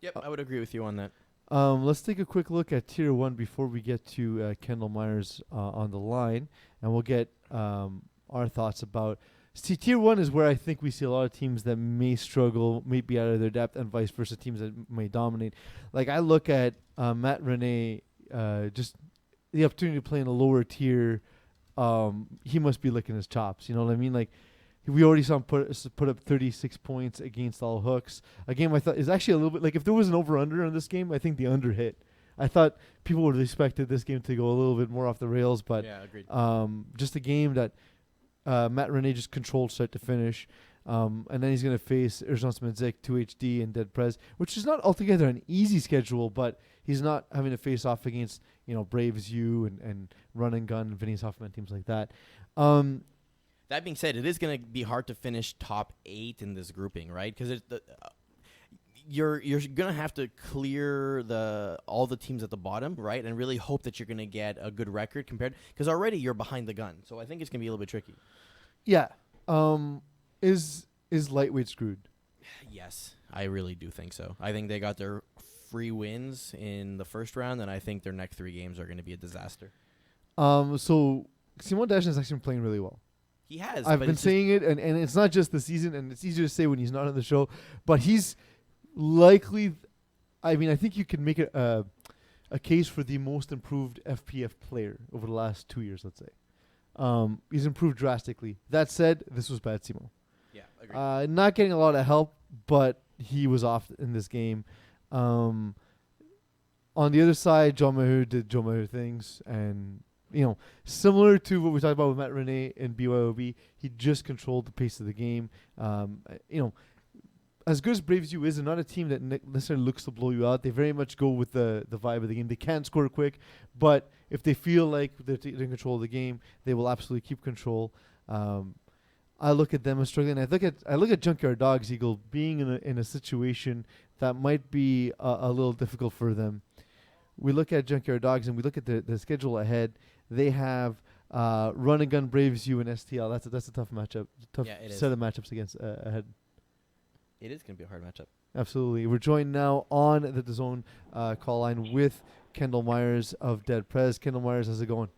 Yep, I would agree with you on that. Let's take a quick look at Tier 1 before we get to Kendal Myers on the line, and we'll get our thoughts about. See, Tier 1 is where I think we see a lot of teams that may struggle, may be out of their depth, and vice versa, teams that may dominate. Like, I look at Matt Rene, just the opportunity to play in a lower tier. He must be licking his chops, you know what I mean? Like, we already saw him put up 36 points against all hooks. A game I thought is actually a little bit like if there was an over-under on this game, I think the under hit. I thought people would have expected this game to go a little bit more off the rails, but yeah, agreed. Just a game that Matt Rene just controlled start to finish. And then he's going to face Urgence Medzik, 2HD, and Dead Prez, which is not altogether an easy schedule, but he's not having to face off against, Braves U and Run and Gun, Vinny's Hoffman, teams like that. That being said, it is going to be hard to finish top 8 in this grouping, right? Because you're going to have to clear all the teams at the bottom, right? And really hope that you're going to get a good record because already you're behind the gun. So I think it's going to be a little bit tricky. Yeah. Is lightweight screwed? Yes, I really do think so. I think they got their free wins in the first round, and I think their next 3 games are going to be a disaster. So Simon Dashin is actually playing really well. He has. I've been saying it, and it's not just the season, and it's easier to say when he's not on the show, but he's likely. I think you can make it a case for the most improved FPF player over the last 2 years, let's say. He's improved drastically. That said, this was bad Simo. Yeah, agreed. Not getting a lot of help, but he was off in this game. On the other side, John Maher did John Maher things, and similar to what we talked about with Matt Rene and BYOB, he just controlled the pace of the game. As good as Braves U is, they're not a team that necessarily looks to blow you out. They very much go with the vibe of the game. They can score quick, but if they feel like they're in control of the game, they will absolutely keep control. I look at them as struggling. I look at Junkyard Dogs Eagle being in a situation that might be a little difficult for them. We look at Junkyard Dogs and we look at the schedule ahead. They have Run and Gun, Braves U, and STL. That's a tough matchup. Tough set of matchups against ahead. It is going to be a hard matchup. Absolutely. We're joined now on the DAZN call line with Kendal Myers of Dead Prez. Kendal Myers, how's it going?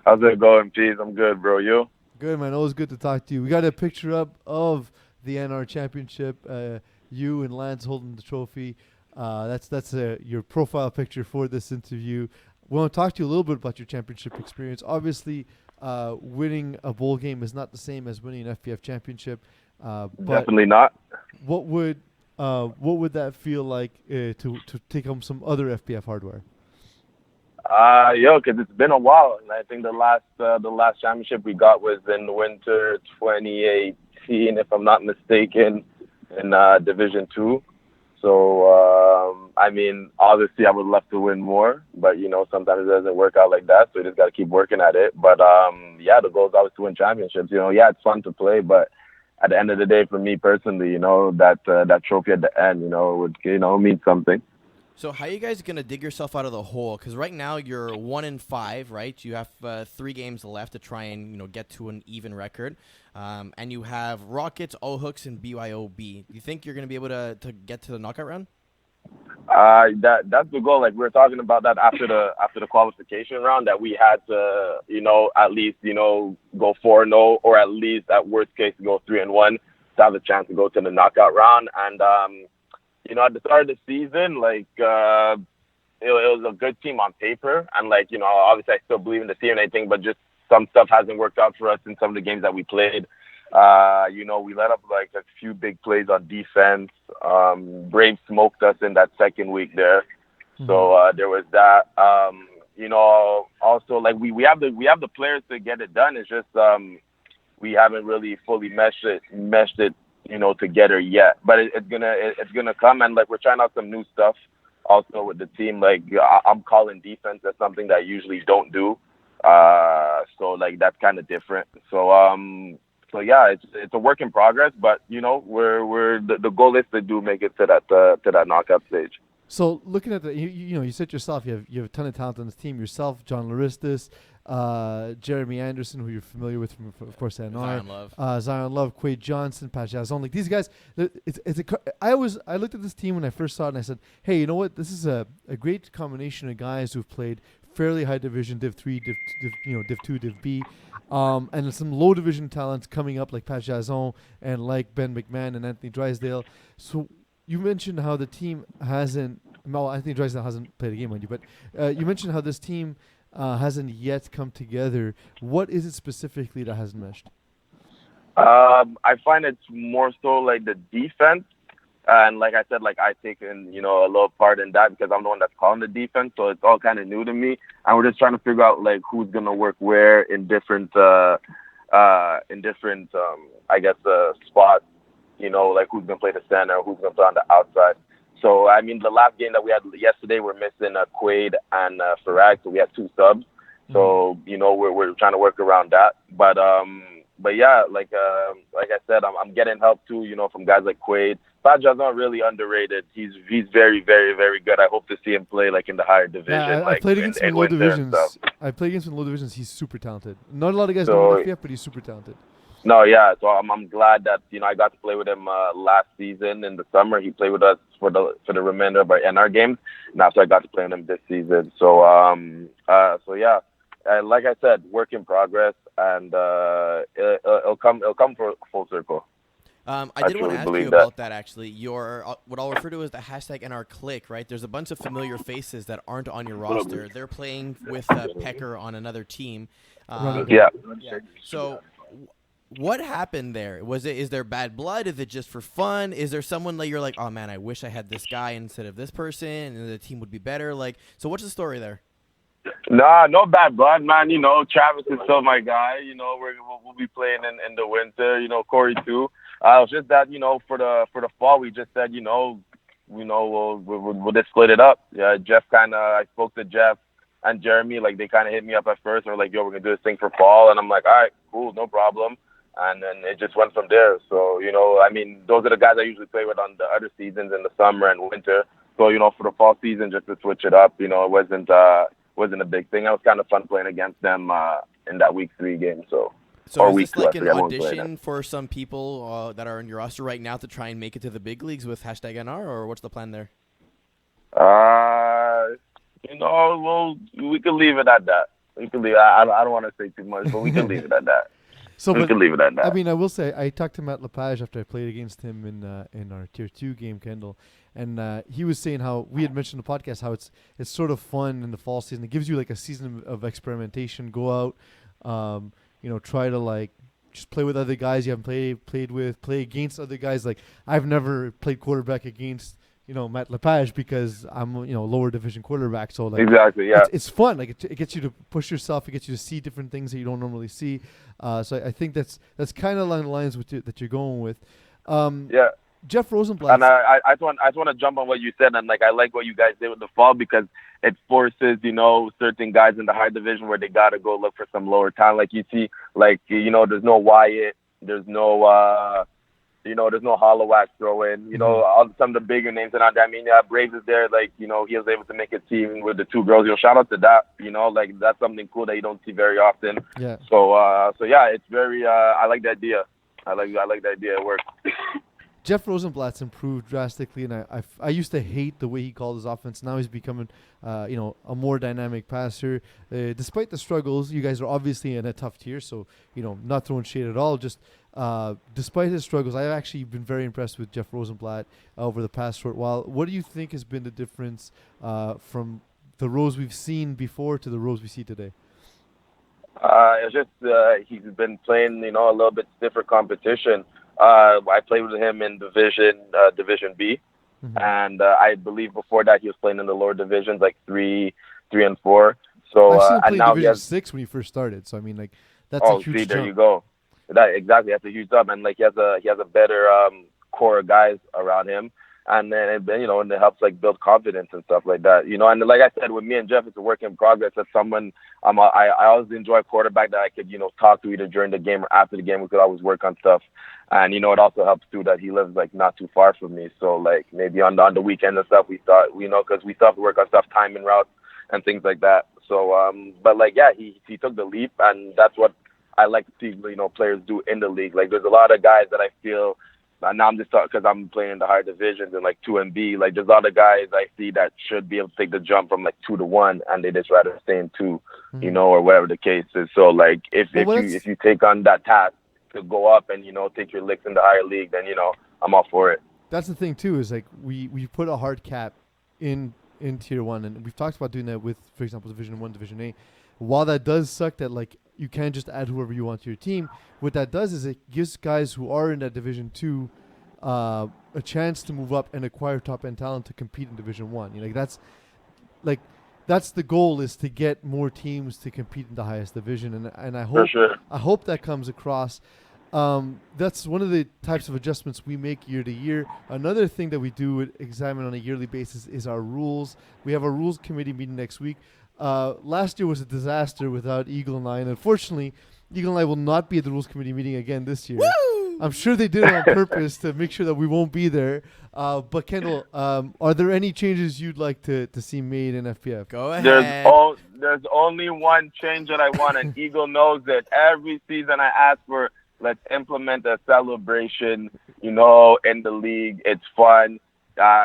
How's it going, Peeze? I'm good, bro. You? Good, man. Always good to talk to you. We got a picture up of the NR Championship. You and Lance holding the trophy. That's your profile picture for this interview. We want to talk to you a little bit about your championship experience. Obviously, winning a bowl game is not the same as winning an FPF championship. But Definitely not. what would that feel like to take home some other FPF hardware? Because it's been a while, and I think the last championship we got was in winter 2018, if I'm not mistaken, in Division 2. So, I mean, obviously I would love to win more, but, sometimes it doesn't work out like that, so you just got to keep working at it. But, the goal is always to win championships. It's fun to play, but at the end of the day, for me personally, that trophy at the end, would, mean something. So how are you guys going to dig yourself out of the hole? Because right now you're 1-5, right? You have 3 games left to try and get to an even record. And you have Rockets, O-Hooks, and BYOB. Do you think you're going to be able to get to the knockout round? That's the goal. Like we were talking about that after the qualification round, that we had to, at least, go 4-0, or at least at worst case go 3-1 to have a chance to go to the knockout round. And at the start of the season, like it was a good team on paper, and obviously I still believe in the team and everything, but just some stuff hasn't worked out for us in some of the games that we played. We let up like a few big plays on defense. Braves smoked us in that second week there. Mm-hmm. So there was that. Also like we have the players to get it done. It's just we haven't really fully meshed it together yet. But it's gonna come, and like we're trying out some new stuff also with the team. Like I'm calling defense. That's something that I usually don't do. So like that's kind of different. So yeah, it's a work in progress, but we're the goal is to make it to that knockout stage. So looking at you said yourself you have a ton of talent on this team. Yourself, John Laristis, Jeremy Anderson, who you're familiar with from, of course, NR, Zion Love, Quade Johnson, Pat Jazon. Like these guys, I looked at this team when I first saw it and I said, hey, you know what? This is a great combination of guys who've played fairly high division, Div 3, Div 2, Div B. And some low division talents coming up like Pat Jazon and like Ben McMahon and Anthony Drysdale. So you mentioned how the team Anthony Drysdale hasn't played a game on you, but you mentioned how this team hasn't yet come together. What is it specifically that hasn't meshed? I find it's more so like the defense. And like I said, like I take in, a little part in that because I'm the one that's calling the defense. So it's all kind of new to me. And we're just trying to figure out like who's going to work where in different spots, like who's going to play the center, who's going to play on the outside. So, I mean, the last game that we had yesterday, we're missing Quade and Farag. So we had 2 subs. So, we're trying to work around that. But yeah, like I said, I'm getting help too, from guys like Quade. Paja's not really underrated. He's very, very, very good. I hope to see him play like in the higher division. Yeah, I played against him in low divisions. He's super talented. Not a lot of guys know FPF, but he's super talented. No, yeah. So I'm glad that I got to play with him last season in the summer. He played with us for the remainder of our NR games. Now, so I got to play with him this season. So yeah. Like I said, work in progress, and it'll come for full circle. I did want to ask you about that, actually. Your what I'll refer to as the hashtag NR click, right? There's a bunch of familiar faces that aren't on your roster. They're playing with Pecker on another team. Yeah. So what happened there? Is there bad blood? Is it just for fun? Is there someone that you're like, oh, man, I wish I had this guy instead of this person, and the team would be better? Like, so what's the story there? Nah, no bad blood, man. Travis is still my guy. We'll be playing in the winter. Corey too. It's just that for the fall, we just said we'll just split it up. Yeah, I spoke to Jeff and Jeremy. Like they kind of hit me up at first. They're like, yo, we're gonna do this thing for fall, and I'm like, all right, cool, no problem. And then it just went from there. So I mean, those are the guys I usually play with on the other seasons in the summer and winter. So for the fall season, just to switch it up, it wasn't a big thing. It was kind of fun playing against them in that week 3 game. So is this like an audition for some people that are in your roster right now to try and make it to the big leagues with hashtag NR, or what's the plan there? Well, we can leave it at that. We can leave. I don't want to say too much, but we can leave it at that. We can leave it at that. I mean, I will say I talked to Matt Lepage after I played against him in our Tier 2 game, Kendal, and he was saying how we had mentioned in the podcast how it's sort of fun in the fall season. It gives you like a season of experimentation. Go out, Try to like just play with other guys you haven't played with, play against other guys. Like I've never played quarterback against Matt Lepage because I'm lower division quarterback. So like exactly, yeah, it's fun. Like it gets you to push yourself. It gets you to see different things that you don't normally see. So I think that's kind of along the lines that you're going with. yeah. Jeff Rosenblatt. And I just want to jump on what you said, and like I like what you guys did with the fall because it forces certain guys in the high division where they gotta go look for some lower talent. Like you see, like there's no Wyatt, there's no there's no Holloway throwing. Some of the bigger names are not there. I mean, Reeze is there. Like he was able to make a team with the two girls. Shout out to that. Like that's something cool that you don't see very often. Yeah. So yeah, it's very. I like the idea. I like the idea. It works. Jeff Rosenblatt's improved drastically, and I used to hate the way he called his offense. Now he's becoming, a more dynamic passer. Despite the struggles, you guys are obviously in a tough tier, so not throwing shade at all. Just despite his struggles, I've actually been very impressed with Jeff Rosenblatt over the past short while. What do you think has been the difference from the Rose we've seen before to the Rose we see today? It's just he's been playing, a little bit stiffer competition. I played with him in Division B, and I believe before that he was playing in the lower divisions like 3 and 4. So and now Division 6 when he first started. So I mean, like that's a huge jump. There you go. Exactly, that's a huge jump, and like he has a better core of guys around him. And then, and it helps like build confidence and stuff like that, And like I said, with me and Jeff, it's a work in progress. As someone, I always enjoy a quarterback that I could, talk to either during the game or after the game. We could always work on stuff. And, it also helps too that he lives like not too far from me. So like maybe on the weekend and stuff, we thought, because we still have to work on stuff, timing routes and things like that. So, but like, yeah, he took the leap, and that's what I like to see, players do in the league. Like there's a lot of guys that I feel. Now I'm just talking because I'm playing in the higher divisions in like 2 and B. Like there's other guys I see that should be able to take the jump from like 2 to 1, and they just rather stay in 2, or whatever the case is. So like if you take on that task to go up and take your licks in the higher league, then I'm all for it. That's the thing too. Is like we put a hard cap in Tier 1, and we've talked about doing that with, for example, Division 1, Division A. While that does suck that like you can't just add whoever you want to your team, what that does is it gives guys who are in that Division 2 a chance to move up and acquire top-end talent to compete in Division 1. That's the goal, is to get more teams to compete in the highest division, and I hope that comes across. That's one of the types of adjustments we make year to year. Another thing that we do examine on a yearly basis is our rules. We have a rules committee meeting next week. Last year was a disaster without Eagle and I, and unfortunately, Eagle and I will not be at the rules committee meeting again this year. Woo! I'm sure they did it on purpose to make sure that we won't be there. But Kendal, are there any changes you'd like to see made in FPF? Go ahead. There's only one change that I want, and Eagle knows that every season I ask for, let's implement a celebration, in the league. It's fun.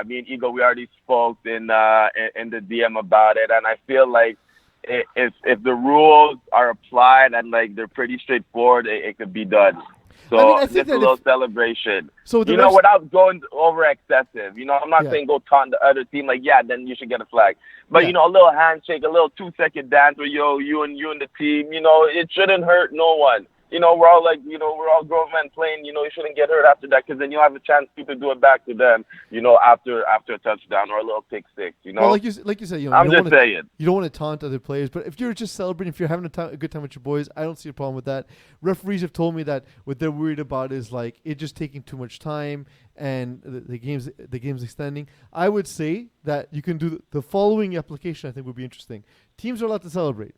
Me and Eagle, we already spoke in the DM about it, and I feel like if the rules are applied and like they're pretty straightforward, it could be done. So I think just a little celebration. So without going over excessive. I'm not saying go taunt the other team. Like, then you should get a flag. But a little handshake, a little 2-second dance where you and the team. It shouldn't hurt no one. We're all like, we're all grown men playing. You shouldn't get hurt after that, because then you'll have a chance to do it back to them. After a touchdown or a little pick six. Well, like you said, I'm just saying. You don't want to taunt other players, but if you're just celebrating, if you're having a good time with your boys, I don't see a problem with that. Referees have told me that what they're worried about is like it just taking too much time and the game's extending. I would say that you can do the following application. I think would be interesting. Teams are allowed to celebrate,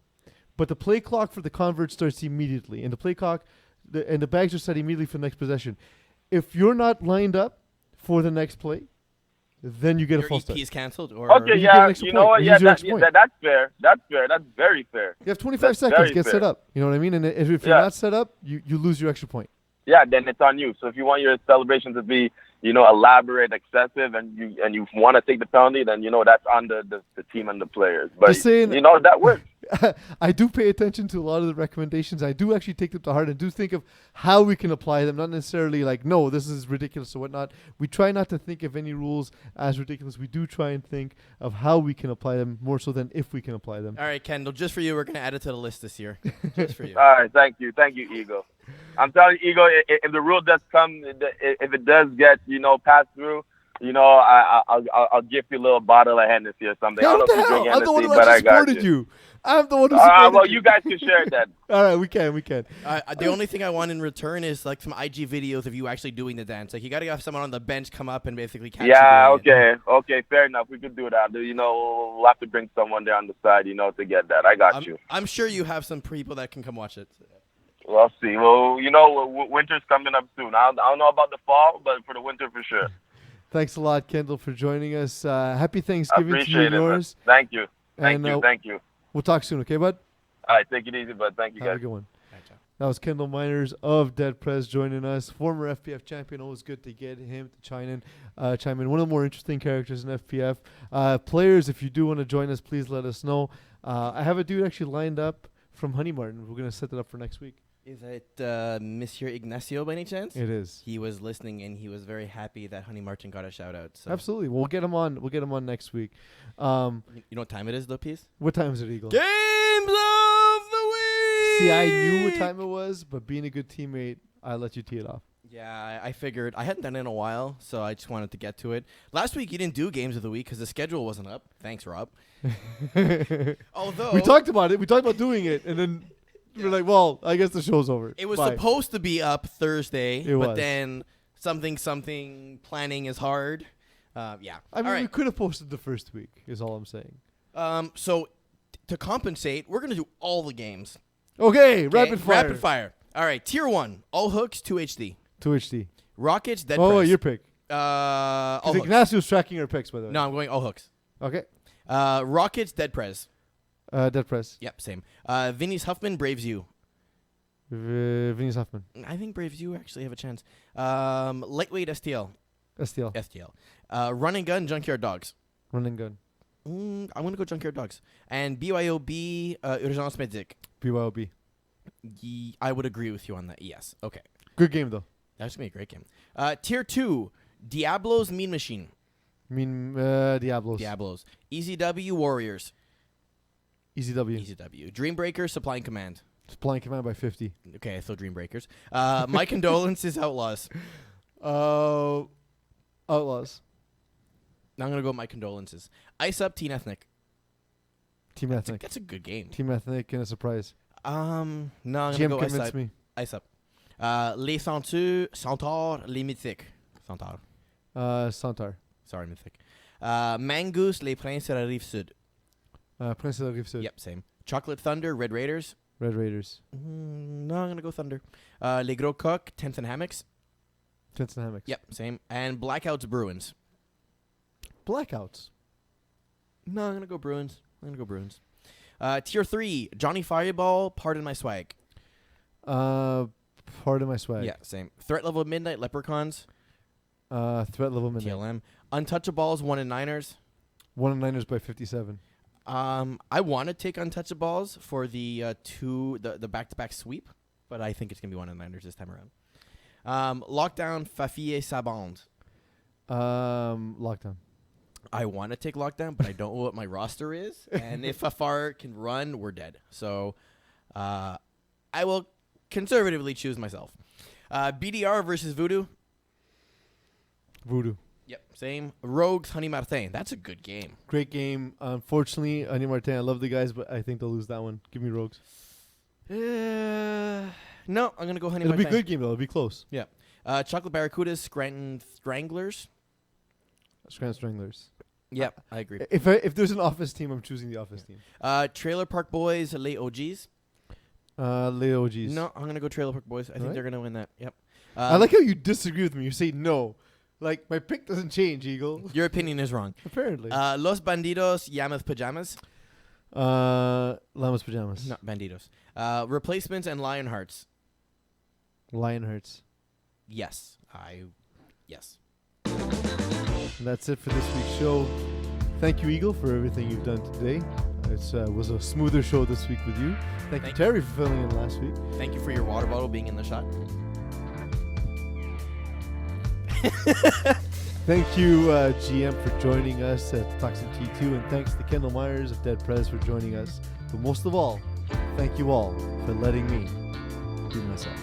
but the play clock for the convert starts immediately, and the play clock and the bags are set immediately for the next possession. If you're not lined up for the next play, then you get a false start. Your EP is canceled, or okay, you know what? That's fair. That's fair. That's very fair. You have 25 seconds to get set up. You know what I mean? And if you're not set up, you lose your extra point. Yeah, then it's on you. So if you want your celebration to be, elaborate, excessive, and you want to take the penalty, then that's on the team and the players. But just saying, that works. I do pay attention to a lot of the recommendations. I do actually take them to heart and do think of how we can apply them. Not necessarily like, no, this is ridiculous or whatnot. We try not to think of any rules as ridiculous. We do try and think of how we can apply them more so than if we can apply them. All right, Kendal, just for you, we're going to add it to the list this year. Just for you. All right, thank you, Ego. I'm telling you, Ego, if the rule does come, if it does get passed through, I'll give you a little bottle of Hennessy or something. Hey, I what don't the know if you hell? drink I'm the one Hennessy, who but I actually got supported you. you. I'm the one who supported Well, you. you guys can share that. All right, we can. The only thing I want in return is like some IG videos of you actually doing the dance. Like you got to have someone on the bench come up and basically catch you doing it. Okay, fair enough. We could do that. We'll have to bring someone there on the side, to get that. I got you. I'm sure you have some people that can come watch it. We'll see. Well, winter's coming up soon. I don't know about the fall, but for the winter for sure. Thanks a lot, Kendal, for joining us. Happy Thanksgiving to you and Appreciate it. yours. Thank you. And, Thank you. We'll talk soon, okay, bud? All right, take it easy, bud. Thank you, Have guys. a good one. That was Kendal Miners of Dead Prez joining us. Former FPF champion. Always good to get him to chime in. One of the more interesting characters in FPF. Players, if you do want to join us, please let us know. I have a dude actually lined up from Honey Martin. We're going to set that up for next week. Is it Monsieur Ignacio by any chance? It is. He was listening and he was very happy that Honey Martin got a shout out. So. Absolutely. We'll get him on. We'll get him on next week. You know what time it is, though, Peeze? What time is it, Eagle? Games of the week. See, I knew what time it was, but being a good teammate, I let you tee it off. Yeah, I figured. I hadn't done it in a while, so I just wanted to get to it. Last week, you didn't do games of the week because the schedule wasn't up. Thanks, Rob. Although we talked about it. We talked about doing it, and then we're like, well, I guess the show's over. it was Bye. supposed to be up Thursday, It but was. then something planning is hard. Yeah. I mean, all we right. could have posted the first week, is all I'm saying. So to compensate, we're gonna do all the games. Okay, rapid fire. Rapid fire. All right. Tier 1, all hooks, 2 HD. 2 HD. Rockets, dead Oh, press. your pick. All Because hooks. Ignacio's tracking our picks, by the way. No, I'm going all hooks. Okay. Rockets, dead press. Dead press. Yep, same. Vinny's Huffman, Braves U. Vinny's Huffman. I think Braves U actually have a chance. Lightweight STL. STL. STL. Run and gun, Junkyard Dogs. Run and gun. I'm going to go Junkyard Dogs. And BYOB, Urgence Medic. BYOB. I would agree with you on that. Yes. Okay. Good game, though. That's going to be a great game. Tier 2, Diablos, Mean Machine. Diablos. Diablos. EZW, Warriors. Easy W. EZW. Dreambreakers, Supply and Command. Supplying command by 50. Okay, so Dreambreakers. My condolences, Outlaws. Outlaws. Now I'm going to go with my condolences. Ice Up, Teen Ethnic. Team Ethnic. That's a good game. Team Ethnic and a surprise. No, I'm going to GM go Ice convinced Up. me. Ice Up. Les Centaures, Les Mythiques. Centaures. Santar. Sorry, Mythic. Mangoose, Les Princes de la Rive Sud. Prince of the Rive Sud. Yep, same. Chocolate Thunder, Red Raiders. Red Raiders. No, I'm going to go Thunder. Les Gros Coq, Tents and Hammocks. Tents and Hammocks. Yep, same. And Blackouts, Bruins. Blackouts. No, I'm going to go Bruins. Tier 3, Johnny Fireball, Pardon My Swag. Pardon my swag. Yeah, same. Threat Level Midnight, Leprechauns. Threat level midnight. TLM. Untouchables, 1 and Niners. 1 and Niners by 57. I want to take Untouchables for the back-to-back sweep, but I think it's going to be 1 and Niners this time around. Lockdown, Fafie Saband. Lockdown. I want to take Lockdown, but I don't know what my roster is. And if Fafar can run, we're dead. So I will conservatively choose myself. BDR versus Voodoo. Voodoo. Yep, same. Rogues, Honey Martin. That's a good game. Great game. Unfortunately, Honey Martin, I love the guys, but I think they'll lose that one. Give me Rogues. No, I'm going to go Honey It'll Martin. be a good game, though. It'll be close. Yeah. Chocolate Barracudas, Scranton Stranglers. Scranton Stranglers. Yep, I agree. If there's an office team, I'm choosing the office team. Trailer Park Boys, Les OGs. Leo G's. No, I'm going to go Trailer Park Boys. I think Right. they're going to win that. Yep. I like how you disagree with me. You say no. Like, my pick doesn't change, Eagle. Your opinion is wrong. Apparently. Los Bandidos, Yamath Pajamas. Llamas Pajamas. Not Bandidos. Replacements and Lionhearts. Lionhearts. Yes. Yes. And that's it for this week's show. Thank you, Eagle, for everything you've done today. It was a smoother show this week with you. Thank you, Terry, for filling in last week. Thank you for your water bottle being in the shot. Thank you, GM, for joining us at Toxin T2, and thanks to Kendal Myers of Dead Prez for joining us. But most of all, thank you all for letting me be myself.